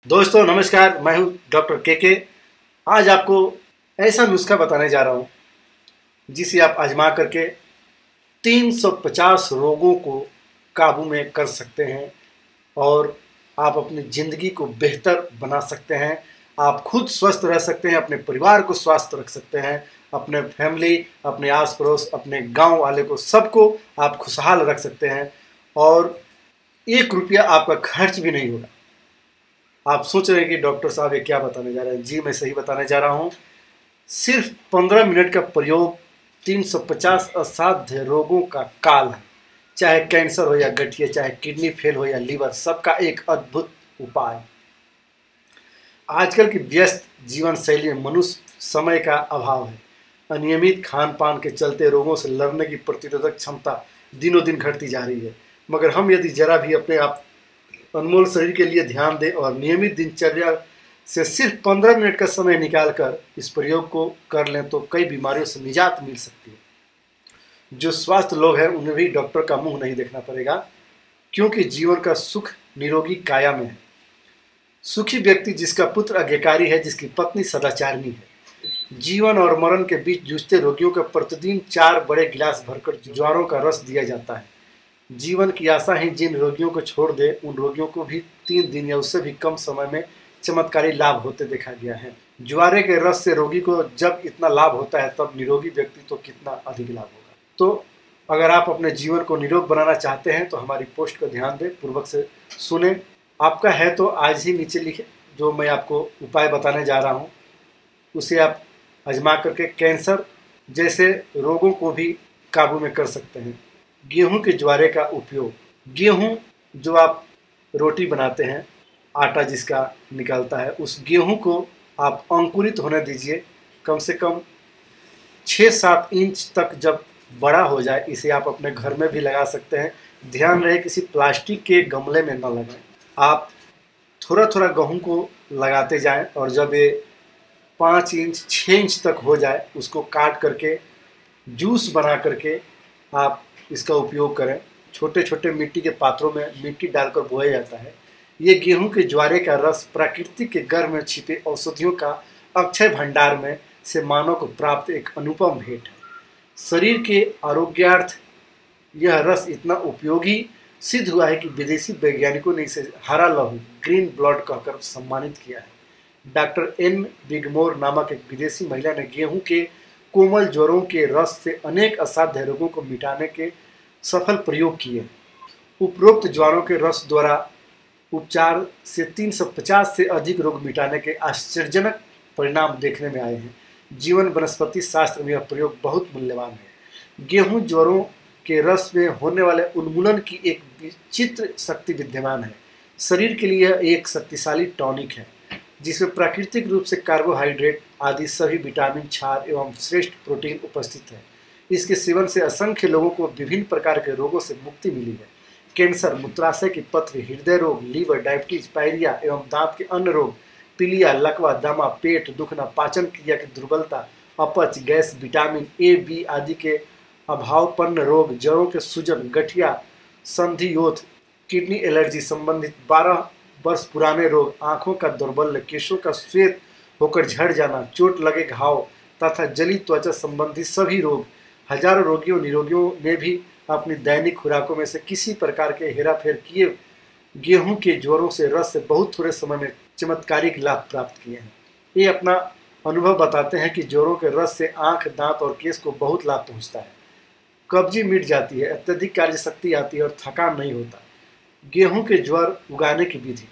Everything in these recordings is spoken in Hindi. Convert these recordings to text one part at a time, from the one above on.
दोस्तों नमस्कार, मैं हूं डॉक्टर के। आज आपको ऐसा नुस्खा बताने जा रहा हूं जिसे आप आजमा करके 350 रोगों को काबू में कर सकते हैं और आप अपनी ज़िंदगी को बेहतर बना सकते हैं। आप खुद स्वस्थ रह सकते हैं, अपने परिवार को स्वस्थ रख सकते हैं, अपने फैमिली, अपने आस पड़ोस, अपने गांव वाले को, सबको आप खुशहाल रख सकते हैं और 1 रुपया आपका खर्च भी नहीं होगा। आप सोच रहे हैं कि डॉक्टर साहब ये क्या बताने जा रहे हैं। जी, मैं सही बताने जा रहा हूँ। सिर्फ 15 मिनट का प्रयोग 350 असाध्य रोगों का काल है। चाहे कैंसर हो या गठिया, चाहे किडनी फेल हो या लीवर, सबका एक अद्भुत उपाय। आजकल की व्यस्त जीवन शैली में मनुष्य समय का अभाव है। अनियमित खान पान के चलते रोगों से लड़ने की प्रतिरोधक क्षमता दिनों दिन घटती जा रही है। मगर हम यदि जरा भी अपने आप अनमोल शरीर के लिए ध्यान दें और नियमित दिनचर्या से सिर्फ 15 मिनट का समय निकालकर इस प्रयोग को कर लें तो कई बीमारियों से निजात मिल सकती है। जो स्वस्थ लोग हैं उन्हें भी डॉक्टर का मुंह नहीं देखना पड़ेगा, क्योंकि जीवन का सुख निरोगी काया में है। सुखी व्यक्ति जिसका पुत्र आज्ञाकारी है, जिसकी पत्नी सदाचारिणी है। जीवन और मरण के बीच जूझते रोगियों को प्रतिदिन 4 बड़े गिलास भरकर ज्वारों का रस दिया जाता है। जीवन की आशा ही जिन रोगियों को छोड़ दे, उन रोगियों को भी 3 दिन या उससे भी कम समय में चमत्कारी लाभ होते देखा गया है। ज्वारे के रस से रोगी को जब इतना लाभ होता है, तब निरोगी व्यक्ति तो कितना अधिक लाभ होगा। तो अगर आप अपने जीवन को निरोग बनाना चाहते हैं तो हमारी पोस्ट को ध्यान दें, पूर्वक से सुने। आपका है तो आज ही नीचे लिखे जो मैं आपको उपाय बताने जा रहा हूँ, उसे आप आजमा करके कैंसर जैसे रोगों को भी काबू में कर सकते हैं। गेहूं के ज्वारे का उपयोग। गेहूं जो आप रोटी बनाते हैं, आटा जिसका निकलता है, उस गेहूं को आप अंकुरित होने दीजिए। कम से कम 6-7 इंच तक जब बड़ा हो जाए, इसे आप अपने घर में भी लगा सकते हैं। ध्यान रहे किसी प्लास्टिक के गमले में न लगाएं। आप थोड़ा थोड़ा गेहूं को लगाते जाएं और जब ये 5 इंच 6 इंच तक हो जाए, उसको काट करके जूस बना करके आप इसका उपयोग करें। छोटे छोटे मिट्टी के पात्रों में मिट्टी डालकर बोया जाता है। ये गेहूं के ज्वारे का रस प्रकृति के गर्भ में छिपे औषधियों का अक्षय भंडार में से मानव को प्राप्त एक अनुपम भेंट है। शरीर के आरोग्यार्थ यह रस इतना उपयोगी सिद्ध हुआ है कि विदेशी वैज्ञानिकों ने इसे हरा लहू, ग्रीन ब्लड कहकर सम्मानित किया है। डॉक्टर एन बिगमोर नामक एक विदेशी महिला ने गेहूं के कोमल ज्वरों के रस से अनेक असाध्य रोगों को मिटाने के सफल प्रयोग किए। उपरोक्त ज्वारों के रस द्वारा उपचार से 350 से अधिक रोग मिटाने के आश्चर्यजनक परिणाम देखने में आए हैं। जीवन वनस्पति शास्त्र में यह प्रयोग बहुत मूल्यवान है। गेहूं ज्वरों के रस में होने वाले उन्मूलन की एक विचित्र शक्ति विद्यमान है। शरीर के लिए यह एक शक्तिशाली टॉनिक है जिसमें प्राकृतिक रूप से कार्बोहाइड्रेट आदि सभी विटामिन, क्षार एवं श्रेष्ठ प्रोटीन उपस्थित है। इसके सेवन से असंख्य लोगों को विभिन्न प्रकार के रोगों से मुक्ति मिली है। कैंसर, मूत्राशय की पथरी, हृदय रोग, लीवर, डायबिटीज, पायरिया एवं दांत के अन्य रोग, पीलिया, लकवा, दमा, पेट दुखना, पाचन क्रिया की दुर्बलता, अपच, गैस, विटामिन ए, बी आदि के अभावपन्न रोग, जड़ों के सूजन, गठिया, संधियोथ, किडनी एलर्जी संबंधित 12 वर्ष पुराने रोग, आंखों का दुर्बल्य, केशों का श्वेत होकर झड़ जाना, चोट लगे घाव तथा जली त्वचा संबंधी सभी रोग, हजारों रोगियों निरोगियों ने भी अपनी दैनिक खुराकों में से किसी प्रकार के हेराफेर किए गेहूं के ज्वरों से रस से बहुत थोड़े समय में चमत्कारिक लाभ प्राप्त किए हैं। ये अपना अनुभव बताते हैं कि ज्वरों के रस से आंख, दांत और केस को बहुत लाभ पहुंचता है। कब्जी मिट जाती है, अत्यधिक कार्य शक्ति आती है और थकान नहीं होता। गेहूं के ज्वर उगाने की विधि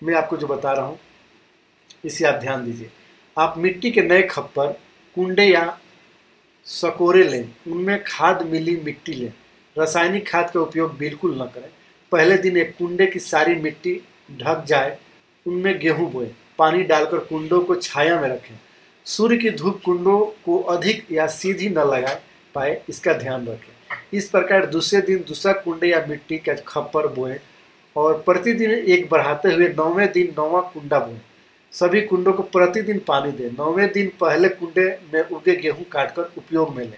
मैं आपको जो बता रहा हूँ, इसे आप ध्यान दीजिए। आप मिट्टी के नए खप्पर, कुंडे या सकोरे लें, उनमें खाद मिली मिट्टी लें। रासायनिक खाद का उपयोग बिल्कुल न करें। पहले दिन एक कुंडे की सारी मिट्टी ढक जाए, उनमें गेहूं बोएं। पानी डालकर कुंडों को छाया में रखें। सूर्य की धूप कुंडों को अधिक या सीधी न लगा पाए, इसका ध्यान रखें। इस प्रकार दूसरे दिन दूसरा कुंडे या मिट्टी का खप्पर बोएं और प्रतिदिन एक बढ़ाते हुए 9वें दिन 9वां कुंडा बोएं। सभी कुंडों को प्रतिदिन पानी दें। 9वें दिन पहले कुंडे में उगे गेहूं काटकर उपयोग में लें।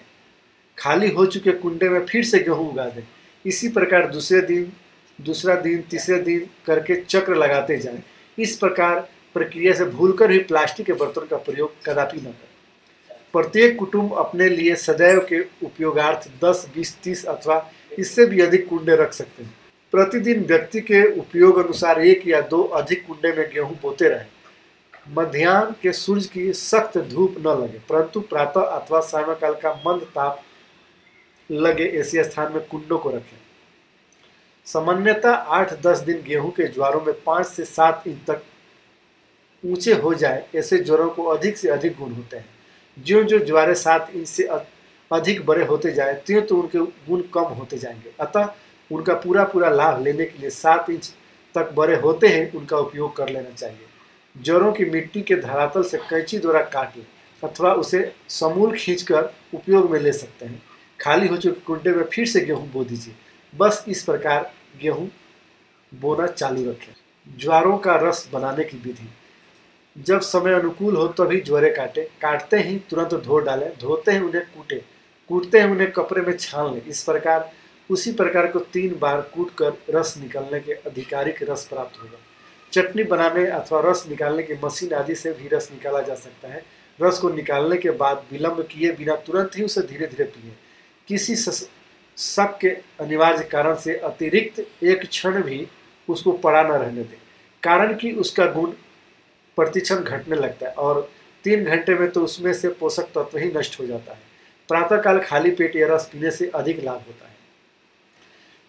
खाली हो चुके कुंडे में फिर से गेहूं उगा दें। इसी प्रकार दूसरे दिन, दूसरा दिन, तीसरे दिन करके चक्र लगाते जाएं। इस प्रकार प्रक्रिया से भूलकर भी प्लास्टिक के बर्तन का प्रयोग कदापि न करें। प्रत्येक कुटुंब अपने लिए सदैव के उपयोगार्थ 10, 20, 30 अथवा इससे भी अधिक कुंडे रख सकते हैं। प्रतिदिन व्यक्ति के उपयोग अनुसार 1 या 2 अधिक कुंडे में गेहूं बोते रहें। मध्याह्न के सूर्य की सख्त धूप न लगे, परंतु प्रातः अथवा सायंकाल का मंद ताप लगे ऐसे स्थान में कुंडों को रखें। सामान्यतः 8-10 दिन गेहूं के ज्वारों में 5 से 7 इंच तक ऊंचे हो जाए, ऐसे ज्वारों को अधिक से अधिक गुण होते हैं। जो जो ज्वारे 7 इंच से अधिक बड़े होते जाए त्यों तो उनके गुण कम होते जाएंगे। अतः उनका पूरा लाभ लेने के लिए 7 इंच तक बड़े होते हैं उनका उपयोग कर लेना चाहिए। जड़ों की मिट्टी के धरातल से कैंची द्वारा काट लें अथवा उसे समूल खींचकर उपयोग में ले सकते हैं। खाली हो चुके कुंडे में फिर से गेहूं बो दीजिए। बस इस प्रकार गेहूं बोना चालू रखें। ज्वारों का रस बनाने की विधि। जब समय अनुकूल हो तभी ज्वारे काटें। काटते ही तुरंत धो डालें। धोते ही उन्हें कूटें। कूटते ही उन्हें कपड़े में छान लें। इस प्रकार उसी प्रकार को 3 बार कूटकर रस निकालने के आधिकारिक रस प्राप्त होगा। चटनी बनाने अथवा रस निकालने की मशीन आदि से भी रस निकाला जा सकता है। रस को निकालने के बाद विलंब किए बिना तुरंत ही उसे धीरे धीरे पिएं। किसी शक के अनिवार्य कारण से अतिरिक्त एक क्षण भी उसको पड़ा न रहने दें, कारण कि उसका गुण प्रतिक्षण घटने लगता है और 3 घंटे में तो उसमें से पोषक तत्व ही नष्ट हो जाता है। प्रातःकाल खाली पेट यह रस पीने से अधिक लाभ होता है।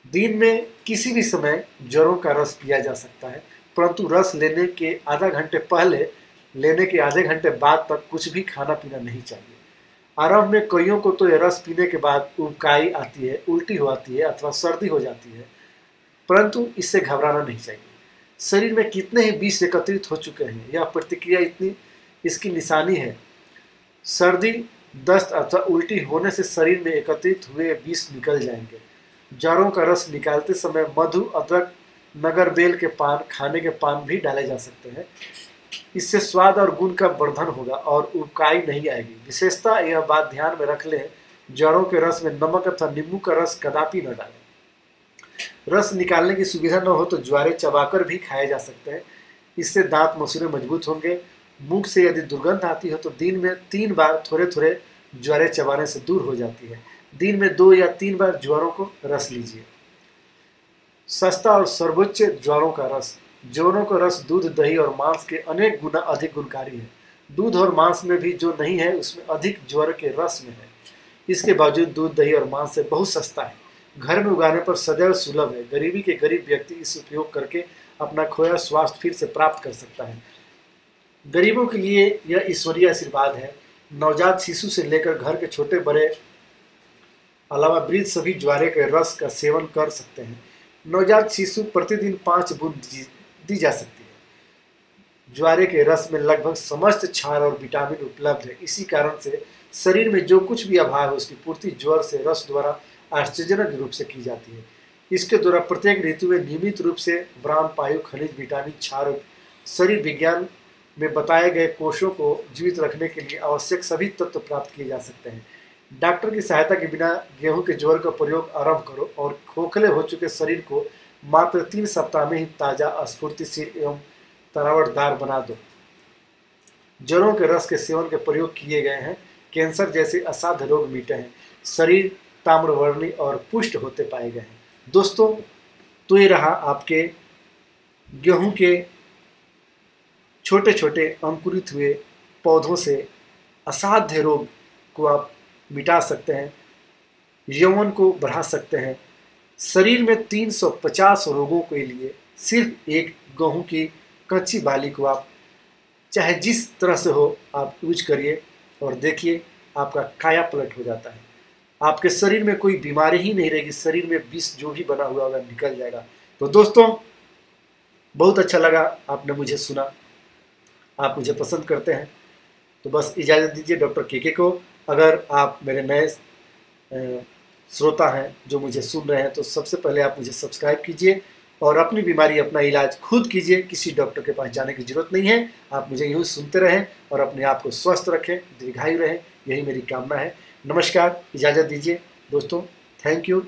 दिन में किसी भी समय जड़ों का रस पिया जा सकता है, परंतु रस लेने के आधा घंटे पहले लेने के आधे घंटे बाद तक कुछ भी खाना पीना नहीं चाहिए। आरंभ में कईयों को तो यह रस पीने के बाद उबकाई आती है, उल्टी हो आती है अथवा सर्दी हो जाती है, परंतु इससे घबराना नहीं चाहिए। शरीर में कितने ही विष एकत्रित हो चुके हैं, यह प्रतिक्रिया इतनी इसकी निशानी है। सर्दी, दस्त अथवा उल्टी होने से शरीर में एकत्रित हुए विष निकल जाएंगे। जड़ों का रस निकालते समय मधु, अदरक, नगरबेल के पान, खाने के पान भी डाले जा सकते हैं। इससे स्वाद और गुण का वर्धन होगा और उबकाई नहीं आएगी। विशेषता यह बात ध्यान में रख लें, जड़ों के रस में नमक अथवा नींबू का रस कदापि न डालें। रस निकालने की सुविधा न हो तो ज्वारे चबाकर भी खाए जा सकते हैं। इससे दांत मसूड़े मजबूत होंगे। मुख से यदि दुर्गंध आती हो तो दिन में 3 बार थोड़े थोड़े ज्वारे चबाने से दूर हो जाती है। दिन में 2 या 3 बार ज्वारों को रस लीजिए। सस्ता और सर्वोच्च ज्वारों का रस। ज्वारों का रस दूध, दही और मांस के अनेक गुना अधिक गुणकारी है। दूध और मांस में भी जो नहीं है उसमें अधिक ज्वार के रस में है। इसके बावजूद दूध, दही और मांस से बहुत सस्ता है। घर में उगाने पर सदैव सुलभ है। गरीबी के गरीब व्यक्ति इस उपयोग करके अपना खोया स्वास्थ्य फिर से प्राप्त कर सकता है। गरीबों के लिए यह ईश्वरीय आशीर्वाद है। नवजात शिशु से लेकर घर के छोटे बड़े अलावा वृद्ध सभी ज्वारे के रस का सेवन कर सकते हैं। नवजात शिशु प्रतिदिन 5 बूंद दी जा सकती है। ज्वारे के रस में लगभग समस्त क्षार और विटामिन उपलब्ध है। इसी कारण से शरीर में जो कुछ भी अभाव है उसकी पूर्ति ज्वार से रस द्वारा आश्चर्यजनक रूप से की जाती है। इसके द्वारा प्रत्येक ऋतु में नियमित रूप से ब्राह्मण, पायु, खनिज, विटामिन, क्षार शरीर विज्ञान में बताए गए कोषों को जीवित रखने के लिए आवश्यक सभी तत्व प्राप्त किए जा सकते हैं। डॉक्टर की सहायता के बिना गेहूं के ज्वार का प्रयोग आरंभ करो और खोखले हो चुके शरीर को मात्र 3 सप्ताह में ही ताजा, स्फूर्तिशील एवं तरावटदार बना दो। जड़ों के रस के सेवन के प्रयोग किए गए हैं। कैंसर जैसे असाध्य रोग मिटे हैं। शरीर ताम्रवर्णी और पुष्ट होते पाए गए हैं। दोस्तों, तो ये रहा आपके गेहूं के छोटे छोटे अंकुरित हुए पौधों से असाध्य रोग को आप मिटा सकते हैं, यौवन को बढ़ा सकते हैं। शरीर में 350 रोगों के लिए सिर्फ एक गेहूं की कच्ची बाली को आप चाहे जिस तरह से हो आप यूज करिए और देखिए आपका काया पलट हो जाता है। आपके शरीर में कोई बीमारी ही नहीं रहेगी। शरीर में विष जो भी बना हुआ होगा निकल जाएगा। तो दोस्तों, बहुत अच्छा लगा आपने मुझे सुना, आप मुझे पसंद करते हैं, तो बस इजाज़त दीजिए डॉक्टर के को। अगर आप मेरे नए श्रोता हैं जो मुझे सुन रहे हैं तो सबसे पहले आप मुझे सब्सक्राइब कीजिए और अपनी बीमारी, अपना इलाज खुद कीजिए। किसी डॉक्टर के पास जाने की जरूरत नहीं है। आप मुझे यूँ सुनते रहें और अपने आप को स्वस्थ रखें, दीर्घायु रहें, यही मेरी कामना है। नमस्कार, इजाज़त दीजिए दोस्तों। Thank you.